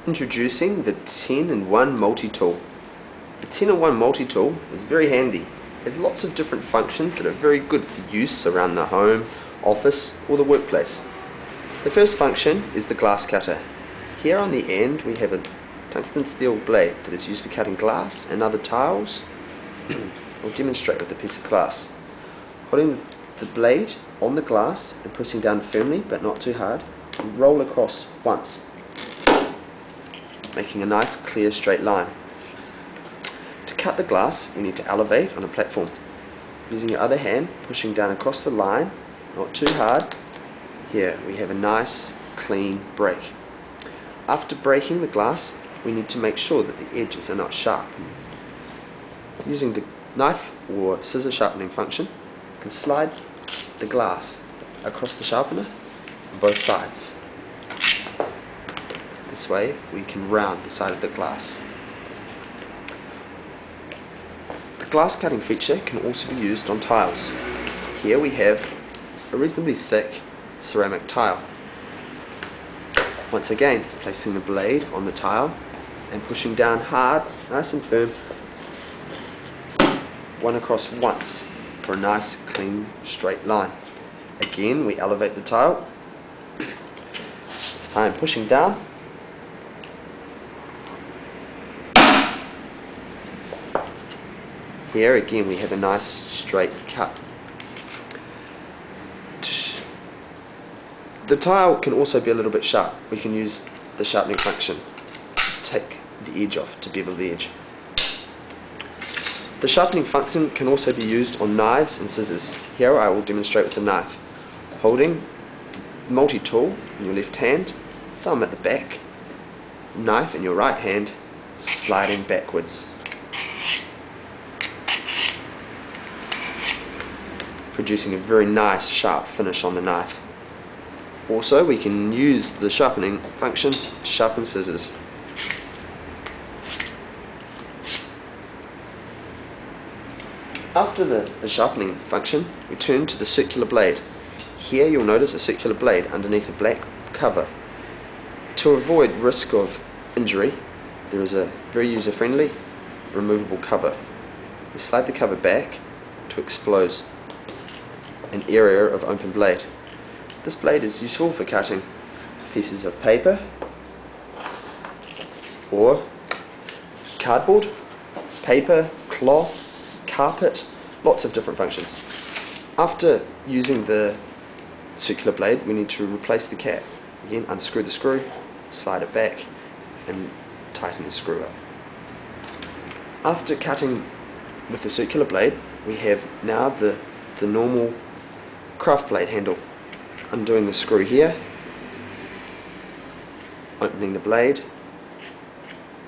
Introducing the 10-in-1 multi-tool. The 10-in-1 multi-tool is very handy. It has lots of different functions that are very good for use around the home, office or the workplace. The first function is the glass cutter. Here on the end we have a tungsten steel blade that is used for cutting glass and other tiles. I'll demonstrate with a piece of glass. Holding the blade on the glass and pressing down firmly but not too hard, and roll across once, making a nice clear straight line. To cut the glass we need to elevate on a platform. Using your other hand, pushing down across the line, not too hard. Here we have a nice clean break. After breaking the glass we need to make sure that the edges are not sharp. Using the knife or scissor sharpening function, you can slide the glass across the sharpener on both sides. This way we can round the side of the glass. The glass cutting feature can also be used on tiles. Here we have a reasonably thick ceramic tile. Once again, placing the blade on the tile and pushing down hard, nice and firm, one across once for a nice clean straight line. Again we elevate the tile, this time pushing down, here again we have a nice straight cut. The tile can also be a little bit sharp. We can use the sharpening function to take the edge off, to bevel the edge. The sharpening function can also be used on knives and scissors. Here I will demonstrate with a knife. Holding the multi-tool in your left hand, thumb at the back, knife in your right hand, sliding backwards, producing a very nice sharp finish on the knife. Also we can use the sharpening function to sharpen scissors. After the sharpening function, we turn to the circular blade. Here you'll notice a circular blade underneath a black cover. To avoid risk of injury, there is a very user-friendly removable cover. We slide the cover back to expose an area of open blade. This blade is useful for cutting pieces of paper or cardboard, paper, cloth, carpet, lots of different functions. After using the circular blade we need to replace the cap. Again, unscrew the screw, slide it back and tighten the screw up. After cutting with the circular blade we have now the normal craft blade handle. Undoing the screw here, opening the blade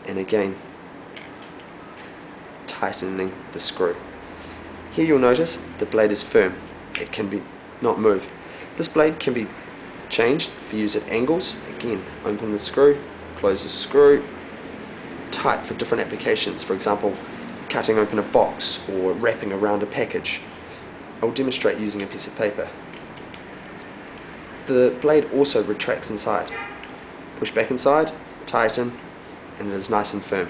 and again tightening the screw. Here you'll notice the blade is firm, it can not move. This blade can be changed for use at angles. Again, open the screw, close the screw, tight for different applications, for example cutting open a box or wrapping around a package. I'll demonstrate using a piece of paper. The blade also retracts inside. Push back inside, tighten, and it is nice and firm.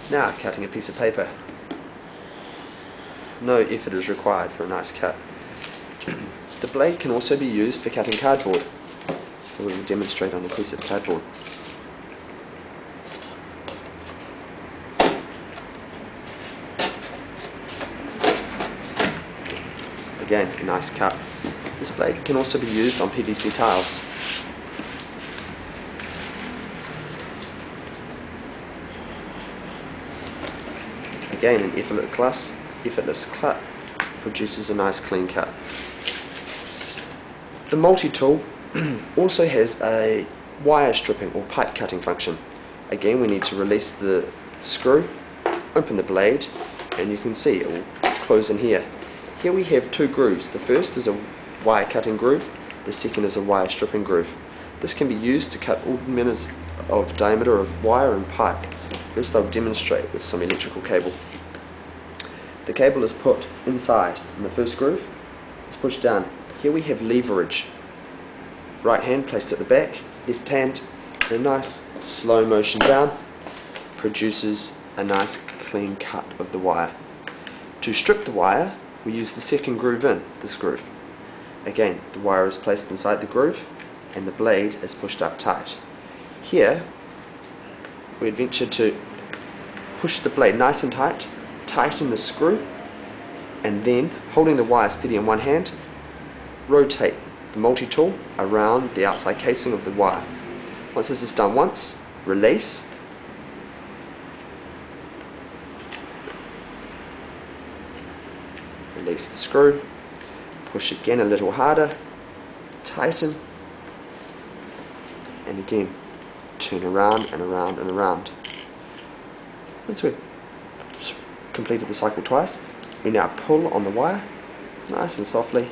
Now cutting a piece of paper. No effort is required for a nice cut. The blade can also be used for cutting cardboard. We will demonstrate on a piece of cardboard. Again, a nice cut. This blade can also be used on PVC tiles. Again, an effortless cut produces a nice clean cut. The multi-tool also has a wire stripping or pipe cutting function. Again, we need to release the screw, open the blade, and you can see it will close in here. Here we have two grooves. The first is a wire cutting groove, the second is a wire stripping groove. This can be used to cut all manners of diameter of wire and pipe. First I'll demonstrate with some electrical cable. The cable is put inside in the first groove, it's pushed down. Here we have leverage. Right hand placed at the back, left hand and a nice slow motion down produces a nice clean cut of the wire. To strip the wire, we use the second groove in, this groove. Again, the wire is placed inside the groove and the blade is pushed up tight. Here, we venture to push the blade nice and tight, tighten the screw, and then, holding the wire steady in one hand, rotate the multi-tool around the outside casing of the wire. Once this is done once, release, release the screw, push again a little harder, tighten, and again turn around and around and around. Once we've completed the cycle twice, we now pull on the wire nice and softly